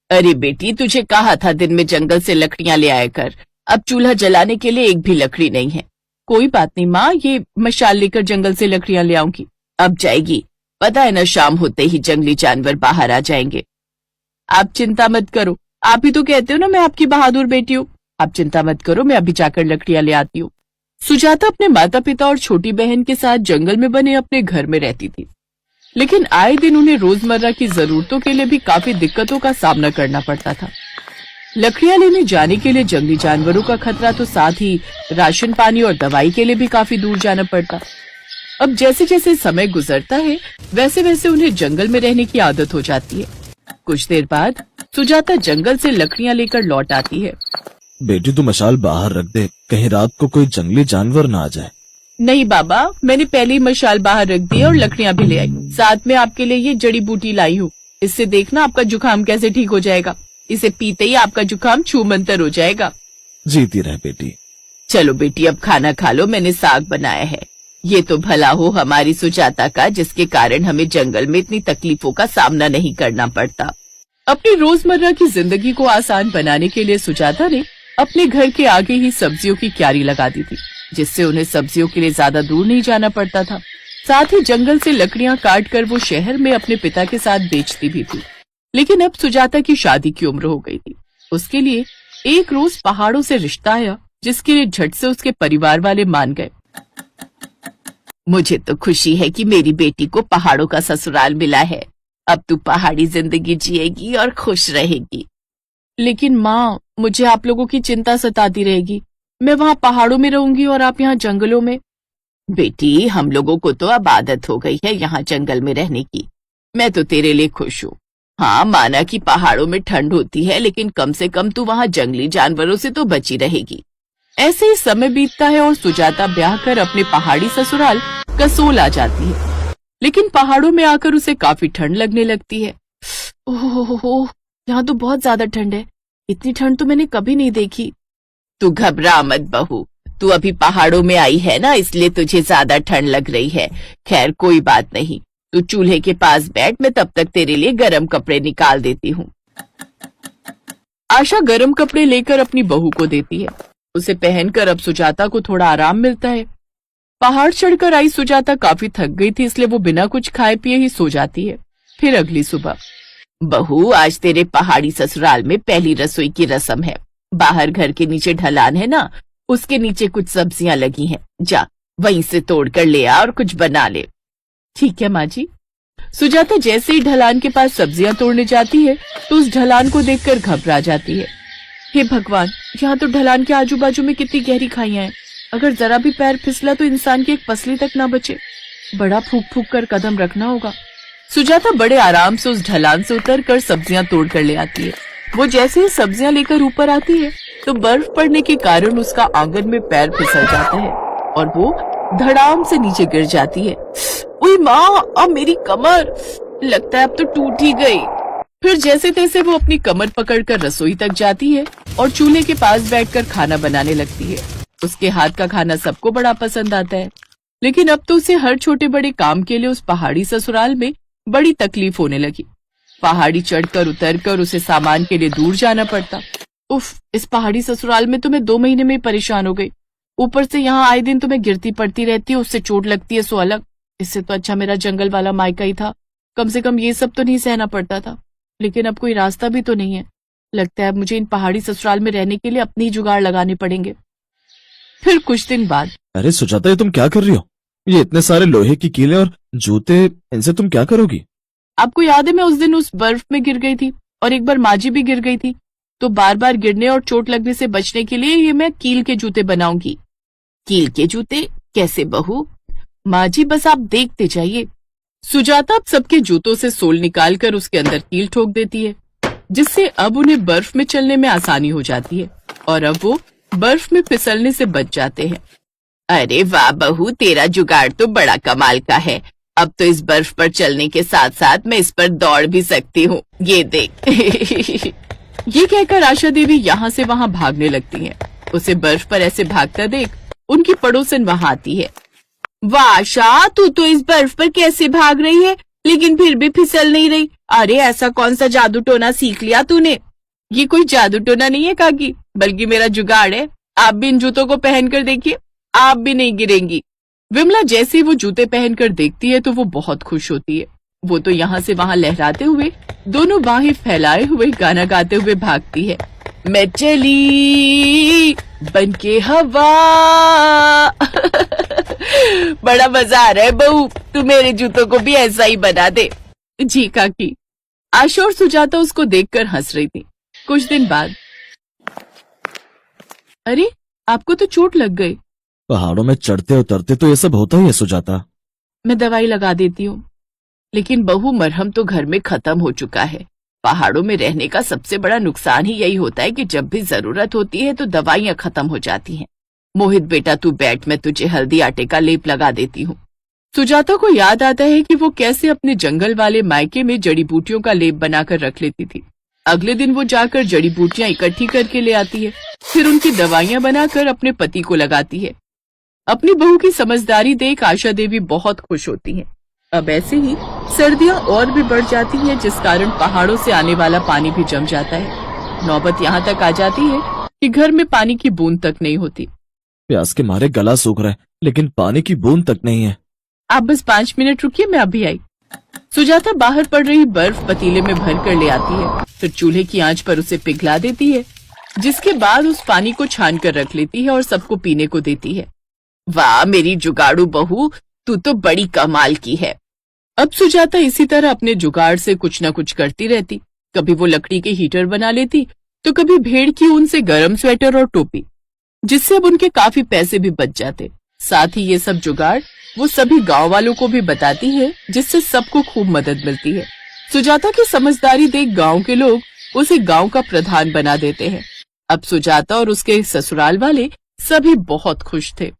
अरे बेटी, तुझे कहा था दिन में जंगल से लकड़ियां ले आया कर। अब चूल्हा जलाने के लिए एक भी लकड़ी नहीं है। कोई बात नहीं माँ, ये मशाल लेकर जंगल से लकड़ियां ले आऊंगी। अब जाएगी? पता है ना, शाम होते ही जंगली जानवर बाहर आ जाएंगे। आप चिंता मत करो, आप ही तो कहते हो ना मैं आपकी बहादुर बेटी हूँ। आप चिंता मत करो, मैं अभी जाकर लकड़ियां ले आती हूँ। सुजाता अपने माता पिता और छोटी बहन के साथ जंगल में बने अपने घर में रहती थी, लेकिन आए दिन उन्हें रोजमर्रा की जरूरतों के लिए भी काफी दिक्कतों का सामना करना पड़ता था। लकड़ियां लेने जाने के लिए जंगली जानवरों का खतरा, तो साथ ही राशन पानी और दवाई के लिए भी काफी दूर जाना पड़ता। अब जैसे जैसे समय गुजरता है वैसे वैसे उन्हें जंगल में रहने की आदत हो जाती है। कुछ देर बाद सुजाता जंगल से लकड़ियां लेकर लौट आती है। बेटी, तू मशाल बाहर रख दे, कहीं रात को कोई जंगली जानवर ना आ जाए। नहीं बाबा, मैंने पहले ही मशाल बाहर रख दी और लकड़ियां भी ले आई। साथ में आपके लिए ये जड़ी बूटी लाई हूँ, इससे देखना आपका जुकाम कैसे ठीक हो जाएगा। इसे पीते ही आपका जुकाम छूमंतर हो जाएगा। जीती रहे बेटी। चलो बेटी, अब खाना खा लो, मैंने साग बनाया है। ये तो भला हो हमारी सुजाता का, जिसके कारण हमें जंगल में इतनी तकलीफों का सामना नहीं करना पड़ता। अपनी रोजमर्रा की जिंदगी को आसान बनाने के लिए सुजाता ने अपने घर के आगे ही सब्जियों की क्यारी लगा दी थी, जिससे उन्हें सब्जियों के लिए ज्यादा दूर नहीं जाना पड़ता था। साथ ही जंगल से लकड़ियां काट कर वो शहर में अपने पिता के साथ बेचती भी थी। लेकिन अब सुजाता की शादी की उम्र हो गई थी। उसके लिए एक रोज पहाड़ों से रिश्ता आया, जिसके लिए झट से उसके परिवार वाले मान गए। मुझे तो खुशी है कि मेरी बेटी को पहाड़ों का ससुराल मिला है। अब तू पहाड़ी जिंदगी जिएगी और खुश रहेगी। लेकिन माँ, मुझे आप लोगों की चिंता सताती रहेगी। मैं वहाँ पहाड़ों में रहूंगी और आप यहाँ जंगलों में। बेटी, हम लोगों को तो अब आदत हो गई है यहाँ जंगल में रहने की। मैं तो तेरे लिए खुश हूँ। हाँ, माना कि पहाड़ों में ठंड होती है, लेकिन कम से कम तू वहाँ जंगली जानवरों से तो बची रहेगी। ऐसे ही समय बीतता है और सुजाता ब्याह कर अपने पहाड़ी ससुराल कसोल आ जाती है। लेकिन पहाड़ों में आकर उसे काफी ठंड लगने लगती है। ओह, यहाँ तो बहुत ज्यादा ठंड है। इतनी ठंड तो मैंने कभी नहीं देखी। तू घबरा मत बहू, तू अभी पहाड़ों में आई है ना, इसलिए तुझे ज्यादा ठंड लग रही है। खैर कोई बात नहीं, तू चूल्हे के पास बैठ, मैं तब तक तेरे लिए गर्म कपड़े निकाल देती हूँ। आशा गर्म कपड़े लेकर अपनी बहू को देती है। उसे पहनकर अब सुजाता को थोड़ा आराम मिलता है। पहाड़ चढ़कर आई सुजाता काफी थक गई थी, इसलिए वो बिना कुछ खाए पिए ही सो जाती है। फिर अगली सुबह, बहू, आज तेरे पहाड़ी ससुराल में पहली रसोई की रस्म है। बाहर घर के नीचे ढलान है ना, उसके नीचे कुछ सब्जियां लगी हैं। जा वहीं से तोड़ कर ले आ और कुछ बना ले। ठीक है माँ जी। सुजाता जैसे ही ढलान के पास सब्जियां तोड़ने जाती है तो उस ढलान को देखकर घबरा जाती है। हे भगवान, यहाँ तो ढलान के आजू बाजू में कितनी गहरी खाइयां हैं। अगर जरा भी पैर फिसला तो इंसान की एक पसली तक ना बचे। बड़ा फूक फूक कर कदम रखना होगा। सुजाता बड़े आराम से उस ढलान से उतरकर सब्जियां तोड़ कर ले आती है। वो जैसे ही सब्जियां लेकर ऊपर आती है तो बर्फ पड़ने के कारण उसका आंगन में पैर फिसल जाता है और वो धड़ाम से नीचे गिर जाती है। ओए माँ, अब मेरी कमर, लगता है अब तो टूट ही गई। फिर जैसे तैसे वो अपनी कमर पकड़कर रसोई तक जाती है और चूल्हे के पास बैठकर खाना बनाने लगती है। उसके हाथ का खाना सबको बड़ा पसंद आता है, लेकिन अब तो उसे हर छोटे बड़े काम के लिए उस पहाड़ी ससुराल में बड़ी तकलीफ होने लगी। पहाड़ी चढ़कर उतरकर उसे सामान के लिए दूर जाना पड़ता। उफ, इस पहाड़ी ससुराल में तो मैं 2 महीने में परेशान हो गई। ऊपर से यहाँ आए दिन तो मैं गिरती पड़ती रहती हूँ, उससे चोट लगती है सो अलग। इससे तो अच्छा मेरा जंगल वाला मायका ही था, कम से कम ये सब तो नहीं सहना पड़ता था। लेकिन अब कोई रास्ता भी तो नहीं है। लगता है अब मुझे इन पहाड़ी ससुराल में रहने के लिए अपने ही जुगाड़ लगाने पड़ेंगे। फिर कुछ दिन बाद, अरे सुजाता, ये तुम क्या कर रही हो? ये इतने सारे लोहे की कीलें और जूते, इनसे तुम क्या करोगी? आपको याद है मैं उस दिन उस बर्फ में गिर गई थी और एक बार माँ जी भी गिर गई थी, तो बार बार गिरने और चोट लगने से बचने के लिए ये मैं कील के जूते बनाऊंगी। कील के जूते कैसे बहू? माँ जी बस आप देखते जाइए। सुजाता अब सबके जूतों से सोल निकालकर उसके अंदर कील ठोक देती है, जिससे अब उन्हें बर्फ में चलने में आसानी हो जाती है और अब वो बर्फ में फिसलने से बच जाते हैं। अरे वाह बहू, तेरा जुगाड़ तो बड़ा कमाल का है। अब तो इस बर्फ पर चलने के साथ साथ मैं इस पर दौड़ भी सकती हूँ, ये देख। ये कहकर आशा देवी यहाँ से वहाँ भागने लगती हैं। उसे बर्फ पर ऐसे भागता देख उनकी पड़ोसन वहाँ आती है। वाह आशा, तू तो इस बर्फ पर कैसे भाग रही है, लेकिन फिर भी फिसल नहीं रही। अरे ऐसा कौन सा जादू टोना सीख लिया तूने? ये कोई जादू टोना नहीं है काकी, बल्कि मेरा जुगाड़ है। आप भी इन जूतों को पहनकर देखिए, आप भी नहीं गिरेंगी। विमला जैसे ही वो जूते पहनकर देखती है तो वो बहुत खुश होती है। वो तो यहाँ से वहाँ लहराते हुए, दोनों बाहें फैलाए हुए गाना गाते हुए भागती है। मैं चली बनके हवा। बड़ा मजा आ रहा है बहू, तू मेरे जूतों को भी ऐसा ही बना दे। जी काकी। आशा और सुजाता उसको देखकर हंस रही थी। कुछ दिन बाद, अरे आपको तो चोट लग गई। पहाड़ों में चढ़ते उतरते तो ये सब होता ही है सुजाता। मैं दवाई लगा देती हूँ। लेकिन बहू, मरहम तो घर में खत्म हो चुका है। पहाड़ों में रहने का सबसे बड़ा नुकसान ही यही होता है कि जब भी जरूरत होती है तो दवाइयाँ खत्म हो जाती हैं। मोहित बेटा तू बैठ, मैं तुझे हल्दी आटे का लेप लगा देती हूँ। सुजाता को याद आता है कि वो कैसे अपने जंगल वाले मायके में जड़ी बूटियों का लेप बनाकर रख लेती थी। अगले दिन वो जाकर जड़ी बूटियां इकट्ठी करके ले आती है, फिर उनकी दवाइयां बनाकर अपने पति को लगाती है। अपनी बहू की समझदारी देख आशा देवी बहुत खुश होती हैं। अब ऐसे ही सर्दियां और भी बढ़ जाती हैं, जिस कारण पहाड़ों से आने वाला पानी भी जम जाता है। नौबत यहाँ तक आ जाती है कि घर में पानी की बूंद तक नहीं होती। प्यास के मारे गला सूख रहा है, लेकिन पानी की बूंद तक नहीं है। आप बस 5 मिनट रुकिए, मैं अभी आई। सुजाता बाहर पड़ रही बर्फ पतीले में भर कर ले आती है, फिर चूल्हे की आंच पर उसे पिघला देती है, जिसके बाद उस पानी को छान कर रख लेती है और सबको पीने को देती है। वाह मेरी जुगाड़ू बहू, तू तो बड़ी कमाल की है। अब सुजाता इसी तरह अपने जुगाड़ से कुछ न कुछ करती रहती। कभी वो लकड़ी के हीटर बना लेती, तो कभी भेड़ की ऊन से गर्म स्वेटर और टोपी, जिससे अब उनके काफी पैसे भी बच जाते। साथ ही ये सब जुगाड़ वो सभी गांव वालों को भी बताती है, जिससे सबको खूब मदद मिलती है। सुजाता की समझदारी देख गांव के लोग उसे गांव का प्रधान बना देते हैं। अब सुजाता और उसके ससुराल वाले सभी बहुत खुश थे।